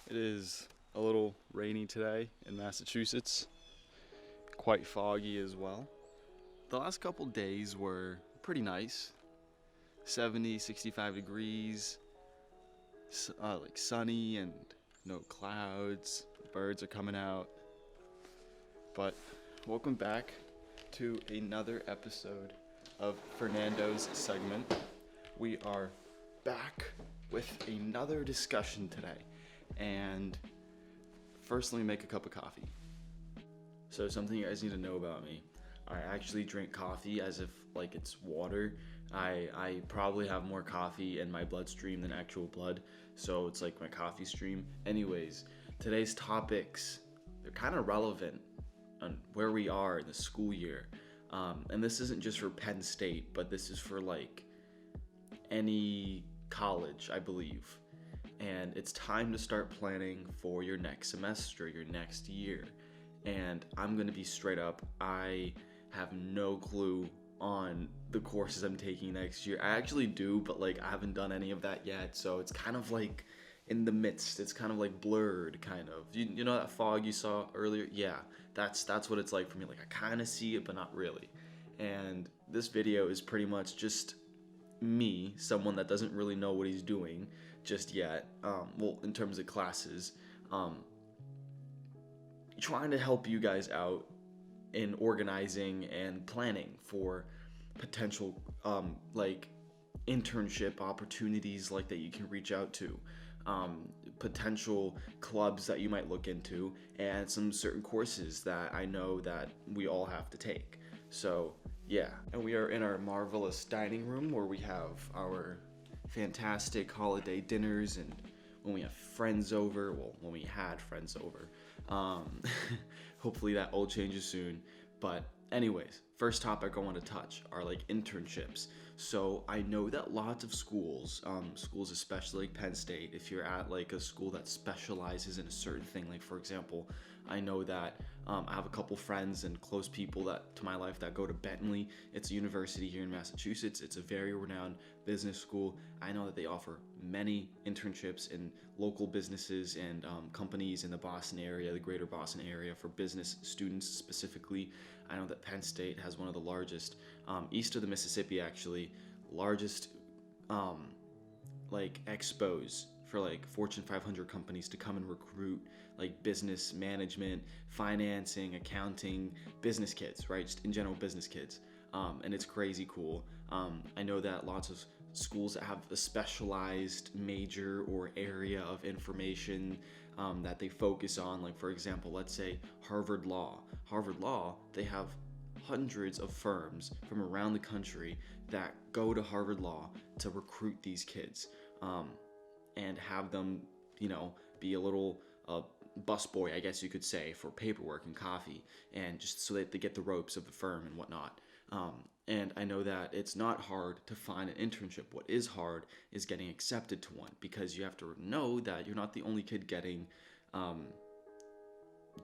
It is a little rainy today in Massachusetts, quite foggy as well. The last couple days were pretty nice, 70, 65 degrees, like sunny and no clouds. Birds are coming out. But welcome back to another episode of Fernando's segment. We are back with another discussion today. And first, let me make a cup of coffee. So, something you guys need to know about me. I actually drink coffee as if like it's water. I probably have more coffee in my bloodstream than actual blood, so it's like my coffee stream. Anyways, today's topics, they're kind of relevant on where we are in the school year. And this isn't just for Penn State, but this is for like any college, I believe. And it's time to start planning for your next semester, your next year. And I'm going to be straight up, I have no clue on the courses I'm taking next year. I actually do, but like I haven't done any of that yet, so it's kind of like in the midst. It's kind of like blurred, kind of. You know that fog you saw earlier? Yeah, that's what it's like for me. Like I kind of see it, but not really. And this video is pretty much just me, someone that doesn't really know what he's doing just yet, well, in terms of classes, trying to help you guys out in organizing and planning for potential like internship opportunities like that you can reach out to, potential clubs that you might look into, and some certain courses that I know that we all have to take. So yeah, and we are in our marvelous dining room where we have our fantastic holiday dinners, and when we have friends over, well, when we had friends over, hopefully that all changes soon. But anyways, first topic I want to touch are like internships. So I know that lots of schools, schools especially like Penn State, if you're at like a school that specializes in a certain thing, like for example, I know that I have a couple friends and close people that to my life that go to Bentley. It's a university here in Massachusetts. It's a very renowned business school. I know that they offer many internships in local businesses and companies in the Boston area, the greater Boston area, for business students specifically. I know that Penn State has one of the largest, east of the Mississippi actually, largest like expos for like Fortune 500 companies to come and recruit like business management, financing, accounting, business kids, right? Just in general business kids. And it's crazy cool. I know that lots of schools that have a specialized major or area of information that they focus on, like for example, let's say Harvard Law. Harvard Law, they have hundreds of firms from around the country that go to Harvard Law to recruit these kids, and have them, be a little busboy, I guess you could say, for paperwork and coffee, and just so that they get the ropes of the firm and whatnot. And I know that it's not hard to find an internship. What is hard is getting accepted to one, because you have to know that you're not the only kid getting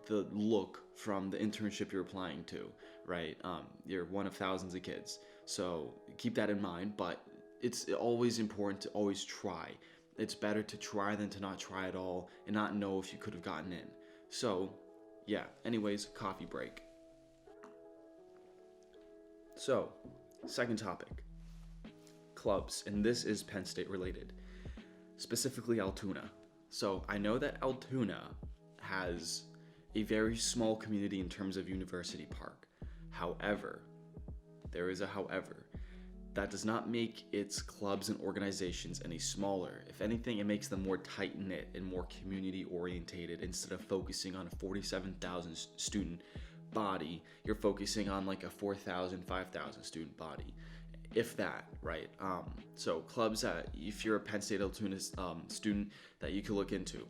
the look from the internship you're applying to, right? You're one of thousands of kids. So keep that in mind, but it's always important to always try. It's better to try than to not try at all and not know if you could have gotten in. So yeah, anyways, coffee break. So, second topic, clubs, and this is Penn State related, specifically Altoona. So I know that Altoona has a very small community in terms of University Park. However, there is a however. That does not make its clubs and organizations any smaller. If anything, it makes them more tight-knit and more community-orientated. Instead of focusing on a 47,000 student body, you're focusing on like a 4,000, 5,000 student body, if that, right? So clubs that, if you're a Penn State Altoona student, that you can look into.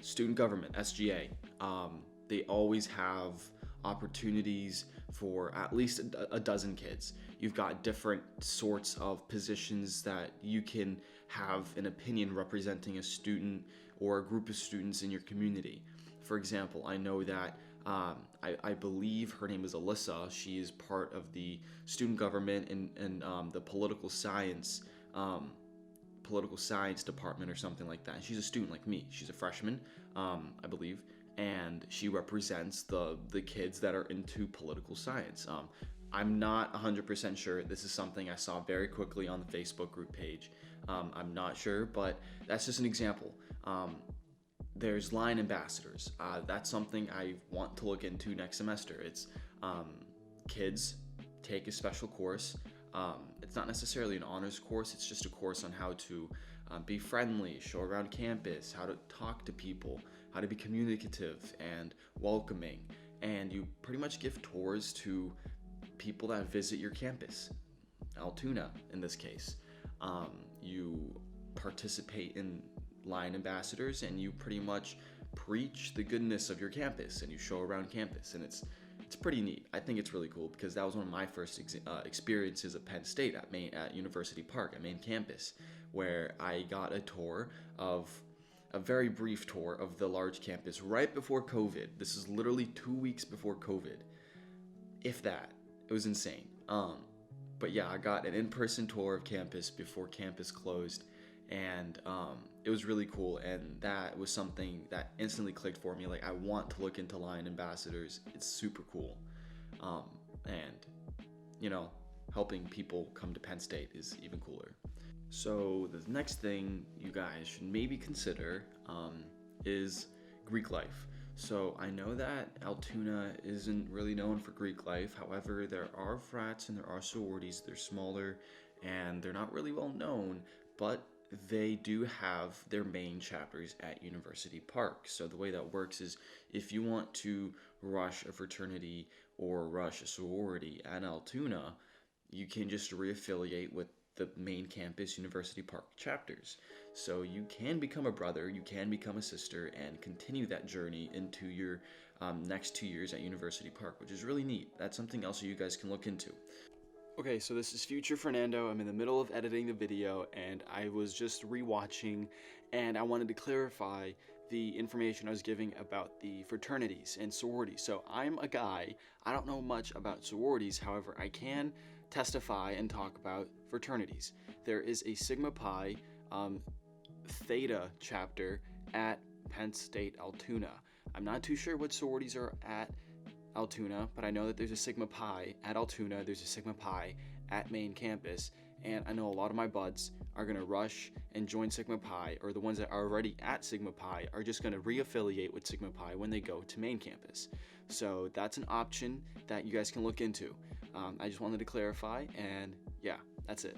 Student government, SGA, they always have opportunities for at least a dozen kids. You've got different sorts of positions that you can have an opinion representing a student or a group of students in your community. For example, I know that I believe her name is Alyssa. She is part of the student government and the political science political science department or something like that. And she's a student like me. She's a freshman, I believe, and she represents the kids that are into political science. I'm not 100% sure. This is something I saw very quickly on the Facebook group page. I'm not sure, but that's just an example. There's line ambassadors. That's something I want to look into next semester. It's kids take a special course. It's not necessarily an honors course. It's just a course on how to be friendly, show around campus, how to talk to people, how to be communicative and welcoming. And you pretty much give tours to people that visit your campus, Altoona in this case. You participate in line ambassadors, and you pretty much preach the goodness of your campus, and you show around campus, and it's pretty neat. I think it's really cool because that was one of my first experiences at Penn State at University Park at main campus, where I got a tour of a very brief tour of the large campus right before COVID. This is literally 2 weeks before COVID, if that. It was insane. But yeah, I got an in-person tour of campus before campus closed, and it was really cool, and that was something that instantly clicked for me. Like, I want to look into line ambassadors. It's super cool. And helping people come to Penn State is even cooler. So the next thing you guys should maybe consider is Greek life. So I know that Altoona isn't really known for Greek life. However, there are frats and there are sororities. They're smaller and they're not really well known, but they do have their main chapters at University Park. So the way that works is if you want to rush a fraternity or rush a sorority at Altoona, you can just reaffiliate with the main campus University Park chapters. So you can become a brother, you can become a sister, and continue that journey into your next 2 years at University Park, which is really neat. That's something else you guys can look into. Okay, so this is future Fernando. I'm in the middle of editing the video, and I was just rewatching, and I wanted to clarify the information I was giving about the fraternities and sororities. So I'm a guy, I don't know much about sororities, however, I can testify and talk about fraternities. There is a Sigma Pi Theta chapter at Penn State Altoona. I'm not too sure what sororities are at Altoona, but I know that there's a Sigma Pi at Altoona, there's a Sigma Pi at main campus, and I know a lot of my buds are going to rush and join Sigma Pi, or the ones that are already at Sigma Pi are just going to reaffiliate with Sigma Pi when they go to main campus. So that's an option that you guys can look into. I just wanted to clarify, and yeah, that's it.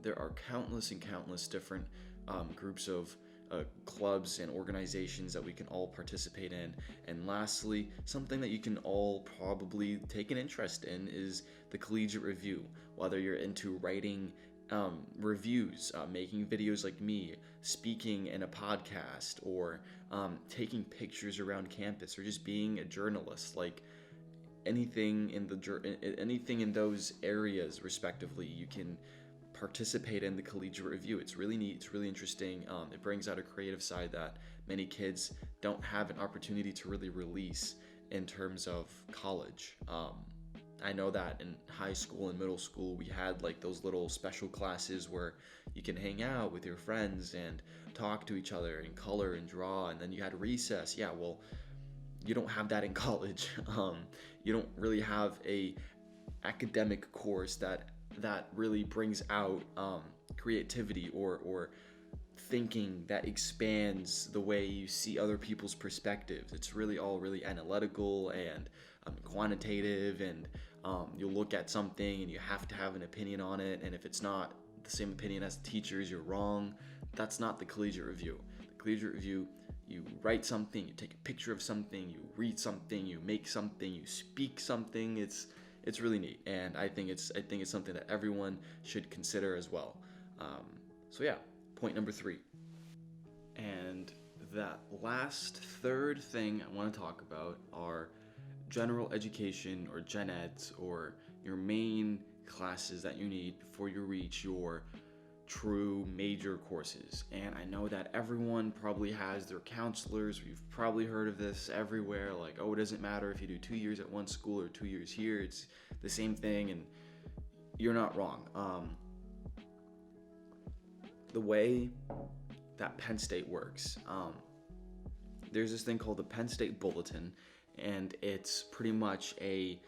There are countless different groups of clubs and organizations that we can all participate in. And lastly, something that you can all probably take an interest in is the Collegiate Review. Whether you're into writing reviews, making videos like me, speaking in a podcast, or taking pictures around campus, or just being a journalist, like anything in those areas respectively, you can participate in the Collegiate Review. It's really neat, it's really interesting. It brings out a creative side that many kids don't have an opportunity to really release in terms of college. I know that in high school and middle school we had like those little special classes where you can hang out with your friends and talk to each other and color and draw, and then you had recess. Yeah, well, you don't have that in college. You don't really have a academic course that really brings out creativity or thinking that expands the way you see other people's perspectives. It's really all really analytical and quantitative, and you'll look at something and you have to have an opinion on it, and if it's not the same opinion as the teachers, you're wrong. That's not the Collegiate Review. The Collegiate Review, you write something, you take a picture of something, you read something, you make something, you speak something. It's really neat, and I think it's something that everyone should consider as well. So yeah, point number 3. And that last third thing I want to talk about are general education, or gen eds, or your main classes that you need before you reach your true major courses. And I know that everyone probably has their counselors. We've probably heard of this everywhere, like, oh, it doesn't matter if you do 2 years at one school or 2 years here, it's the same thing. And you're not wrong. the way that Penn State works, there's this thing called the Penn State Bulletin, and it's pretty much a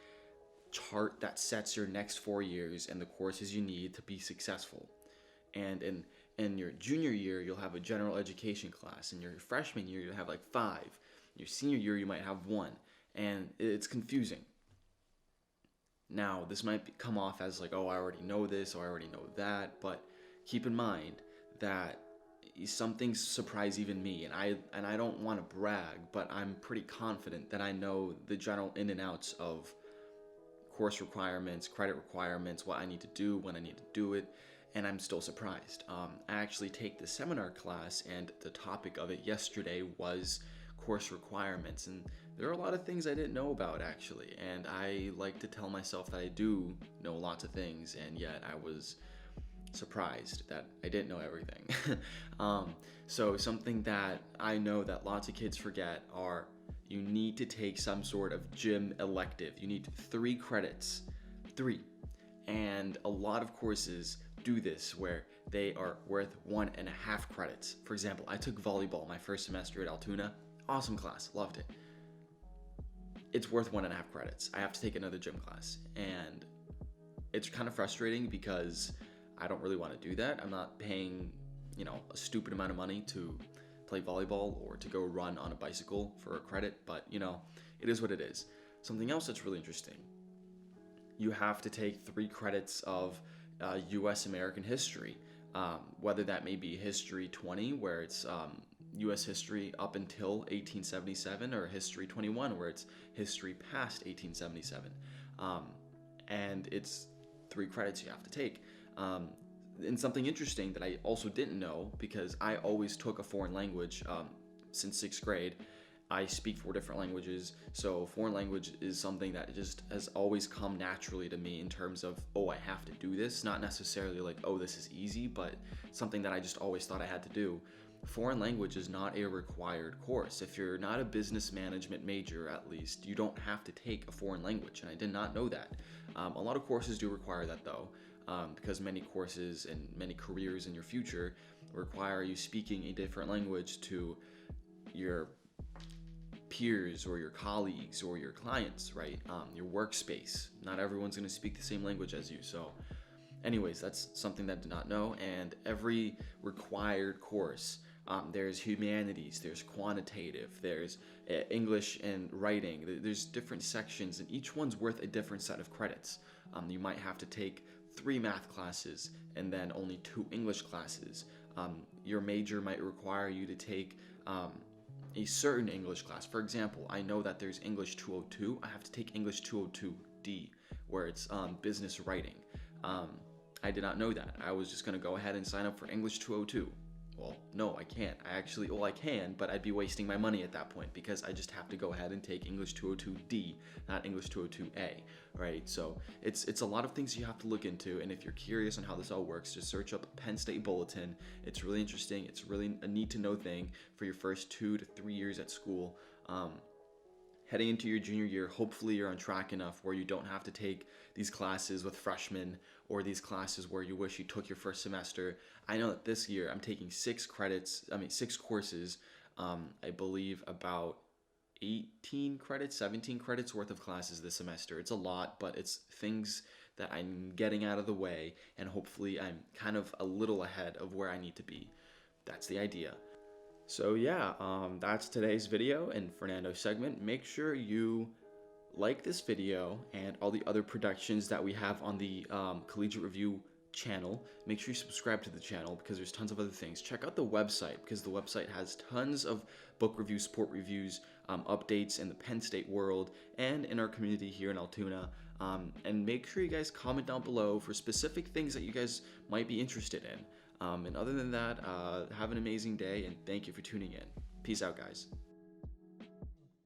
chart that sets your next 4 years and the courses you need to be successful. And in your junior year, you'll have a general education class. In your freshman year, you'll have like 5. Your senior year, you might have 1. And it's confusing. Now, this might come off as like, oh, I already know this or I already know that, but keep in mind that some things surprise even me, and I don't want to brag, but I'm pretty confident that I know the general in and outs of course requirements, credit requirements, what I need to do, when I need to do it, and I'm still surprised. I actually take the seminar class, and the topic of it yesterday was course requirements, and there are a lot of things I didn't know about actually, and I like to tell myself that I do know lots of things, and yet I was surprised that I didn't know everything. So something that I know that lots of kids forget are you need to take some sort of gym elective. You need 3 credits, 3. And a lot of courses do this where they are worth 1.5 credits. For example, I took volleyball my first semester at Altoona. Awesome class, loved it. It's worth 1.5 credits. I have to take another gym class, and it's kind of frustrating because I don't really want to do that. I'm not paying, a stupid amount of money to play volleyball or to go run on a bicycle for a credit, but it is what it is. Something else that's really interesting. You have to take 3 credits of U.S. American history, whether that may be History 20, where it's U.S. history up until 1877, or History 21, where it's history past 1877. And it's 3 credits you have to take. And something interesting that I also didn't know, because I always took a foreign language since 6th grade. I speak 4 different languages, so foreign language is something that just has always come naturally to me in terms of, oh, I have to do this, not necessarily like, oh, this is easy, but something that I just always thought I had to do. Foreign language is not a required course. If you're not a business management major, at least, you don't have to take a foreign language, and I did not know that. A lot of courses do require that, though, because many courses and many careers in your future require you speaking a different language to your peers or your colleagues or your clients, right? Your workspace. Not everyone's going to speak the same language as you. So anyways, that's something that I did not know. And every required course, there's humanities, there's quantitative, there's English and writing. There's different sections, and each one's worth a different set of credits. You might have to take 3 math classes and then only 2 English classes. Your major might require you to take a certain English class. For example, I know that there's English 202. I have to take English 202D, where it's business writing. I did not know that. I was just going to go ahead and sign up for English 202. Well, no, I can't. I can, but I'd be wasting my money at that point, because I just have to go ahead and take English 202D, not English 202A, right? So it's a lot of things you have to look into, and if you're curious on how this all works, just search up Penn State Bulletin. It's really interesting. It's really a need-to-know thing for your first 2 to 3 years at school. Heading into your junior year, hopefully you're on track enough where you don't have to take these classes with freshmen, or these classes where you wish you took your first semester. I know that this year I'm taking 6 courses, I believe about 18 credits, 17 credits worth of classes this semester. It's a lot, but it's things that I'm getting out of the way, and hopefully I'm kind of a little ahead of where I need to be. That's the idea. So yeah, that's today's video and Fernando's segment. Make sure you like this video and all the other productions that we have on the Collegiate Review channel. Make sure you subscribe to the channel, because there's tons of other things. Check out the website, because the website has tons of book reviews, sport reviews, updates in the Penn State world and in our community here in Altoona. And make sure you guys comment down below for specific things that you guys might be interested in. And other than that, have an amazing day, and thank you for tuning in. Peace out, guys.